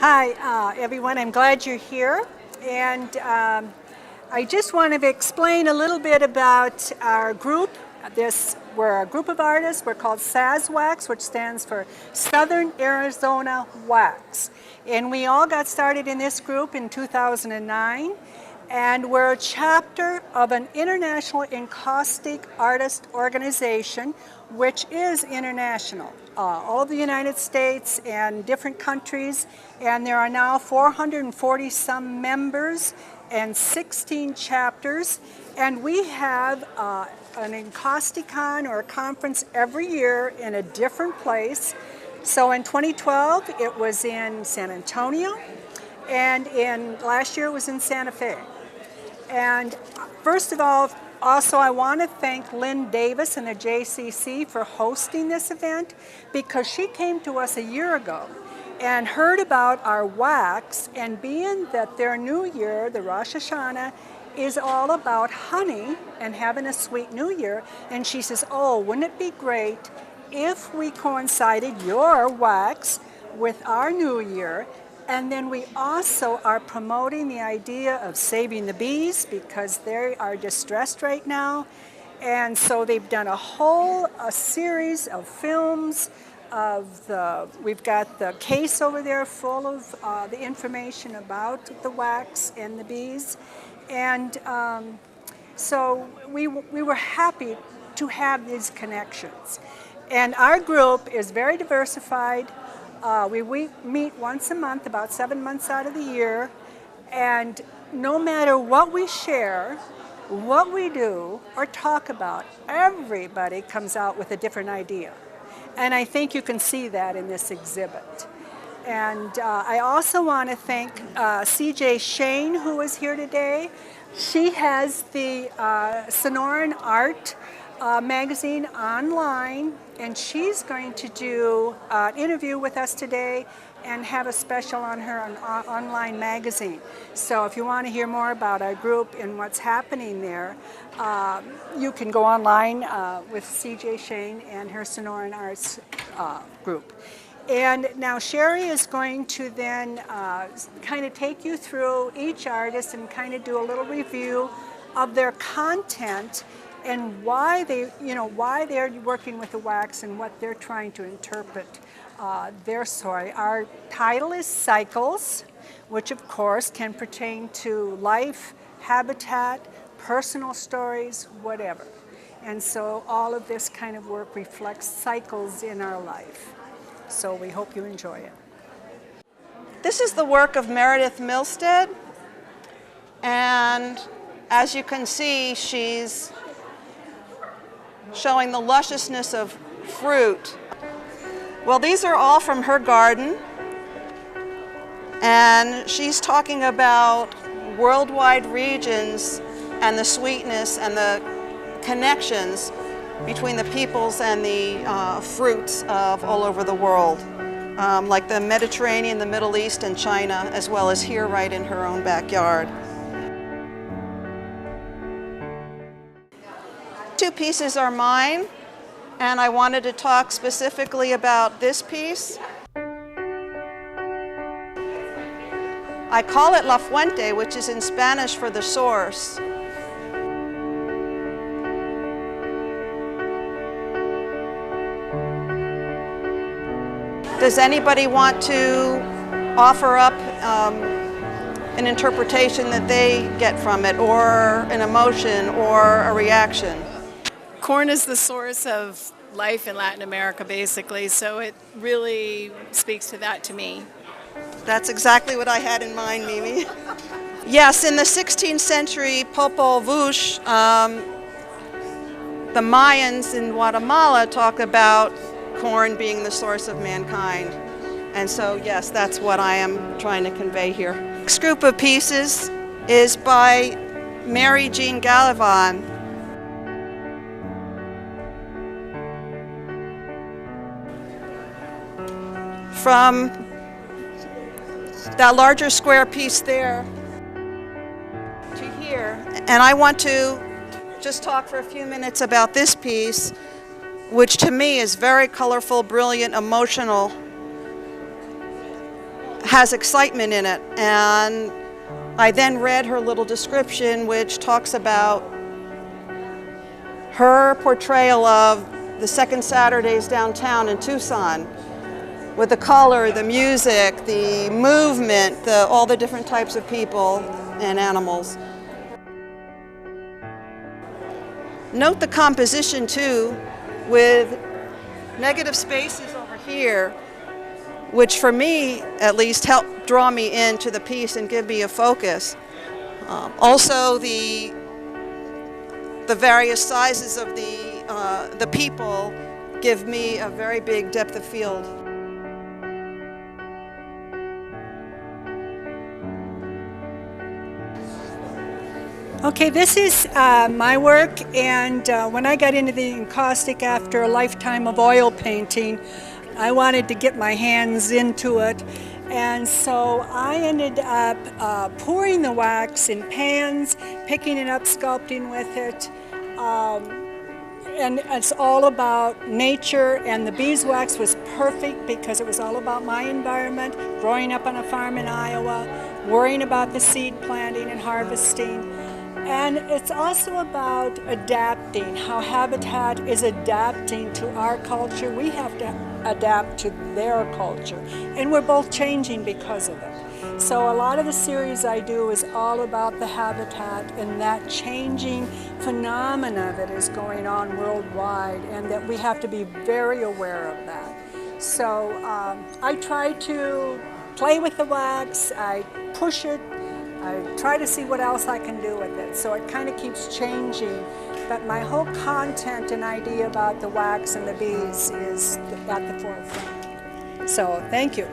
Hi, everyone. I'm glad you're here. And I just want to explain a little bit about our group. We're a group of artists. We're called Sazwax, which stands for Southern Arizona Wax. And we all got started in this group in 2009. And we're a chapter of an international encaustic artist organization, which is international. All of the United States and different countries, and there are now 440 some members and 16 chapters, and we have an Encausticon or a conference every year in a different place. So in 2012 it was in San Antonio, and last year it was in Santa Fe. And first of all, also, I want to thank Lynn Davis and the JCC for hosting this event, because she came to us a year ago and heard about our wax, and being that their new year, the Rosh Hashanah, is all about honey and having a sweet new year, and she says, oh, wouldn't it be great if we coincided your wax with our new year? And then we also are promoting the idea of saving the bees, because they are distressed right now. And so they've done a series of films we've got the case over there full of the information about the wax and the bees. And so we were happy to have these connections. And our group is very diversified. We meet once a month, about 7 months out of the year, and no matter what we share, what we do, or talk about, everybody comes out with a different idea. And I think you can see that in this exhibit. And I also want to thank CJ Shane, who is here today. She has the Sonoran Art magazine online, and she's going to do an interview with us today and have a special on her online magazine. So if you want to hear more about our group and what's happening there, you can go online with CJ Shane and her Sonoran Arts group. And now Sherry is going to then kind of take you through each artist and kind of do a little review of their content and why they're working with the wax and what they're trying to interpret their story. Our title is Cycles, which of course can pertain to life, habitat, personal stories, whatever. And so all of this kind of work reflects cycles in our life. So we hope you enjoy it. This is the work of Meredith Milstead, and as you can see, she's showing the lusciousness of fruit. Well, these are all from her garden, and she's talking about worldwide regions and the sweetness and the connections between the peoples and the fruits of all over the world, like the Mediterranean, the Middle East, and China, as well as here right in her own backyard. Two pieces are mine, and I wanted to talk specifically about this piece. I call it La Fuente, which is in Spanish for the source. Does anybody want to offer up an interpretation that they get from it, or an emotion, or a reaction? Corn is the source of life in Latin America, basically, so it really speaks to that to me. That's exactly what I had in mind, Mimi. Yes, in the 16th century Popol Vuh, the Mayans in Guatemala talk about corn being the source of mankind. And so, yes, that's what I am trying to convey here. This group of pieces is by Mary Jean Gallivan. From that larger square piece there to here. And I want to just talk for a few minutes about this piece, which to me is very colorful, brilliant, emotional. has excitement in it. And I then read her little description, which talks about her portrayal of the second Saturdays downtown in Tucson, with the color, the music, the movement, all the different types of people and animals. Note the composition too, with negative spaces over here, which for me at least helped draw me into the piece and give me a focus. Also the various sizes of the people give me a very big depth of field. Okay, this is my work, and when I got into the encaustic after a lifetime of oil painting, I wanted to get my hands into it, and so I ended up pouring the wax in pans, picking it up, sculpting with it, and it's all about nature, and the beeswax was perfect because it was all about my environment, growing up on a farm in Iowa, worrying about the seed planting and harvesting. And it's also about adapting, how habitat is adapting to our culture. We have to adapt to their culture, and we're both changing because of it. So a lot of the series I do is all about the habitat and that changing phenomena that is going on worldwide, and that we have to be very aware of that. So I try to play with the wax, I push it, I try to see what else I can do with it. So it kind of keeps changing, but my whole content and idea about the wax and the bees is at the forefront. So thank you.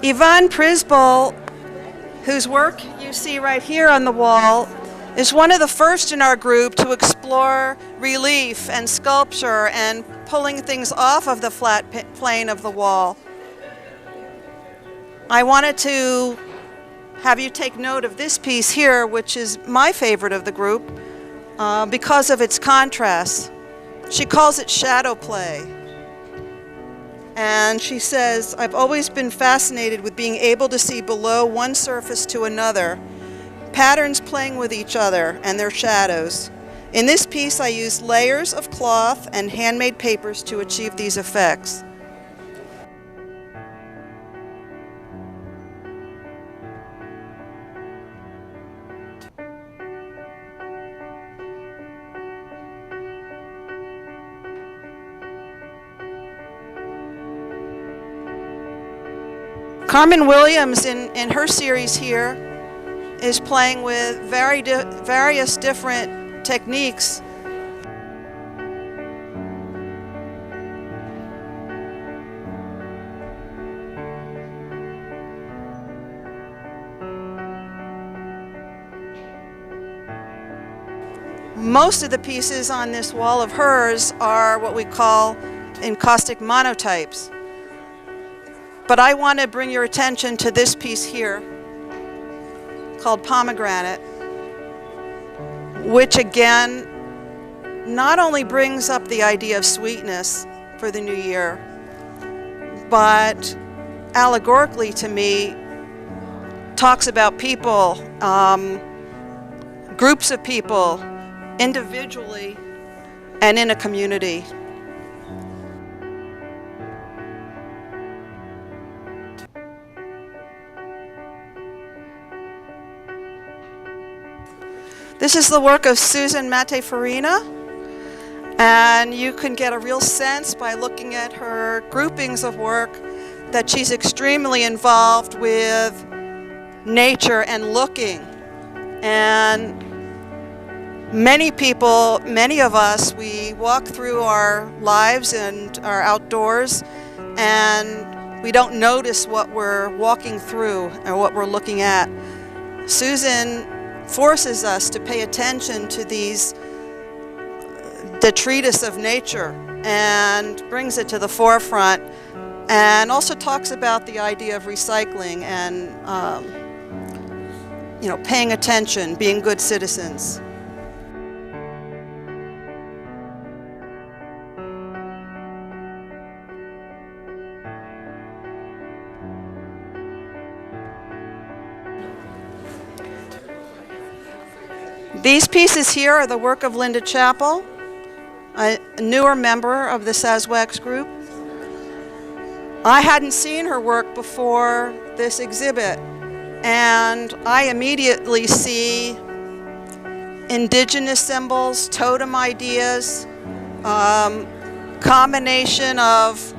Yvonne Prisbol, whose work you see right here on the wall, is one of the first in our group to explore relief and sculpture and pulling things off of the flat plane of the wall. I wanted to have you take note of this piece here, which is my favorite of the group because of its contrast. She calls it shadow play. And she says, I've always been fascinated with being able to see below one surface to another, patterns playing with each other and their shadows. In this piece, I used layers of cloth and handmade papers to achieve these effects. Carmen Williams, in her series here, is playing with various different techniques. Most of the pieces on this wall of hers are what we call encaustic monotypes. But I want to bring your attention to this piece here called Pomegranate, which again not only brings up the idea of sweetness for the new year, but allegorically to me talks about people, groups of people, individually and in a community. This is the work of Susan Matefarina, and you can get a real sense by looking at her groupings of work that she's extremely involved with nature and looking. And many people, many of us, we walk through our lives and our outdoors and we don't notice what we're walking through or what we're looking at. Susan forces us to pay attention to these detritus of nature and brings it to the forefront, and also talks about the idea of recycling and paying attention, being good citizens. These pieces here are the work of Linda Chappell, a newer member of the Sazwax group. I hadn't seen her work before this exhibit, and I immediately see indigenous symbols, totem ideas, combination of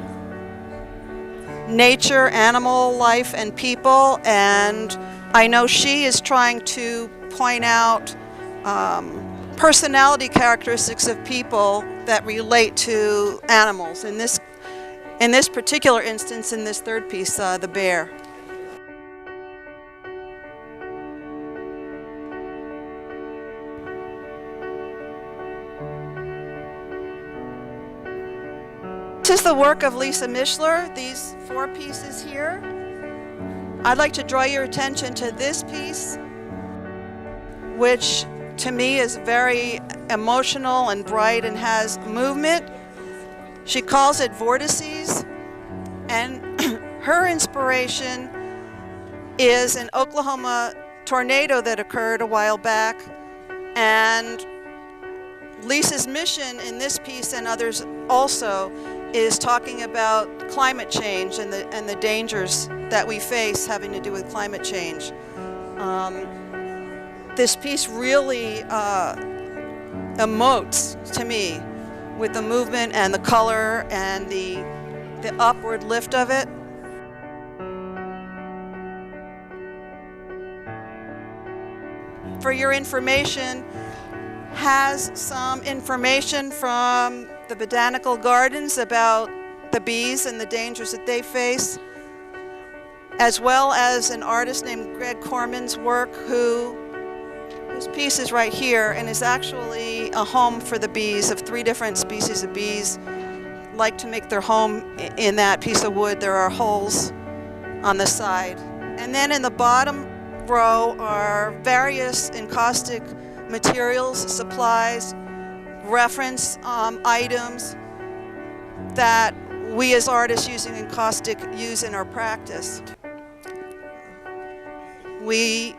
nature, animal life, and people, and I know she is trying to point out personality characteristics of people that relate to animals. In this particular instance, in this third piece, the bear. This is the work of Lisa Mishler, these 4 pieces here. I'd like to draw your attention to this piece, which to me is very emotional and bright and has movement. She calls it vortices, and her inspiration is an Oklahoma tornado that occurred a while back, and Lisa's mission in this piece and others also is talking about climate change and the dangers that we face having to do with climate change. This piece really emotes to me with the movement and the color and the upward lift of it. For your information, has some information from the botanical gardens about the bees and the dangers that they face, as well as an artist named Greg Corman's work, whose piece is right here and is actually a home for the bees, of 3 different species of bees like to make their home in that piece of wood. There are holes on the side. And then in the bottom row are various encaustic materials, supplies, reference items that we as artists using encaustic use in our practice. We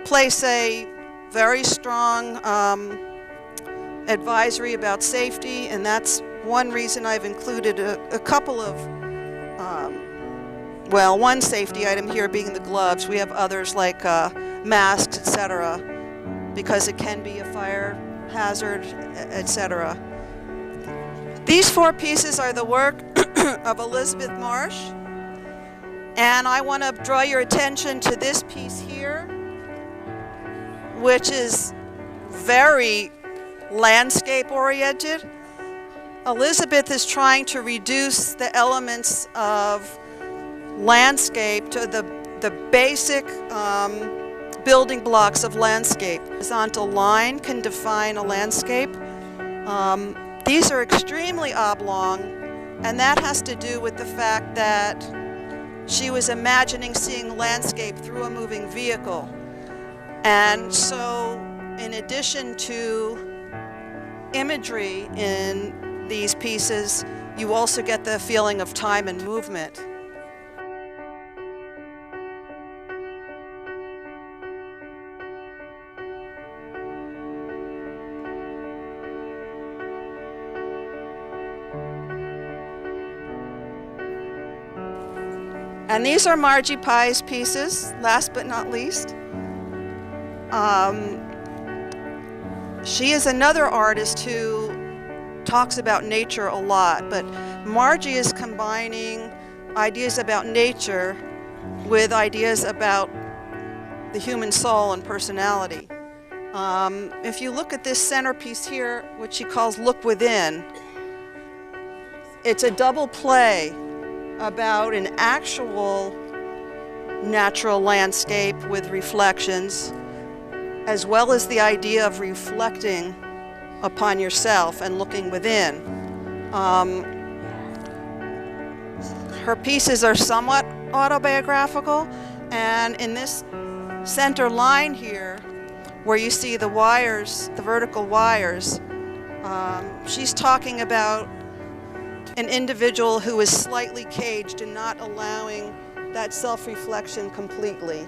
place a very strong advisory about safety, and that's one reason I've included a couple of, one safety item here being the gloves. We have others like masks, etc., because it can be a fire hazard, etc. These 4 pieces are the work of Elizabeth Marsh, and I want to draw your attention to this piece here, which is very landscape oriented. Elizabeth is trying to reduce the elements of landscape to the basic building blocks of landscape. The horizontal line can define a landscape. These are extremely oblong, and that has to do with the fact that she was imagining seeing landscape through a moving vehicle. And so, in addition to imagery in these pieces, you also get the feeling of time and movement. And these are Margie Pye's pieces, last but not least. She is another artist who talks about nature a lot, but Margie is combining ideas about nature with ideas about the human soul and personality. If you look at this centerpiece here, which she calls Look Within, it's a double play about an actual natural landscape with reflections, as well as the idea of reflecting upon yourself and looking within. Her pieces are somewhat autobiographical, and in this center line here, where you see the wires, the vertical wires, she's talking about an individual who is slightly caged and not allowing that self-reflection completely.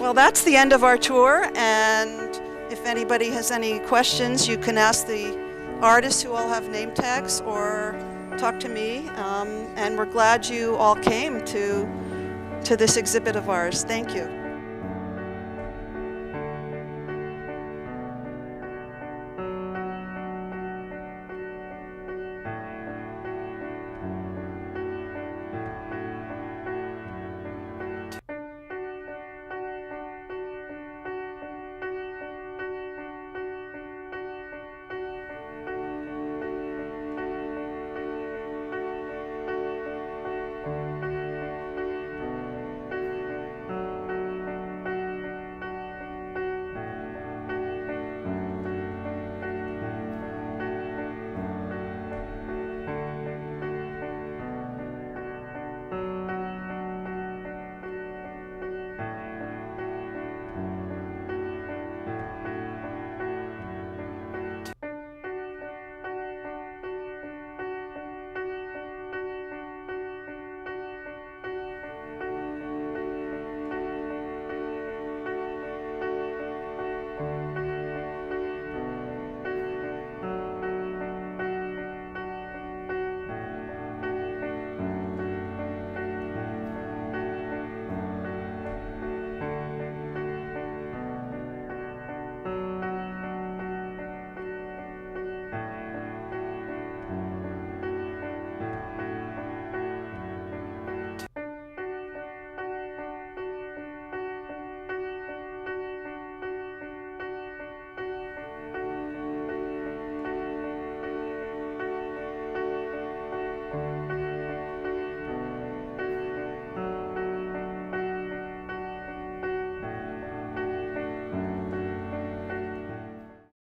Well, that's the end of our tour, and if anybody has any questions, you can ask the artists who all have name tags or talk to me, and we're glad you all came to this exhibit of ours. Thank you.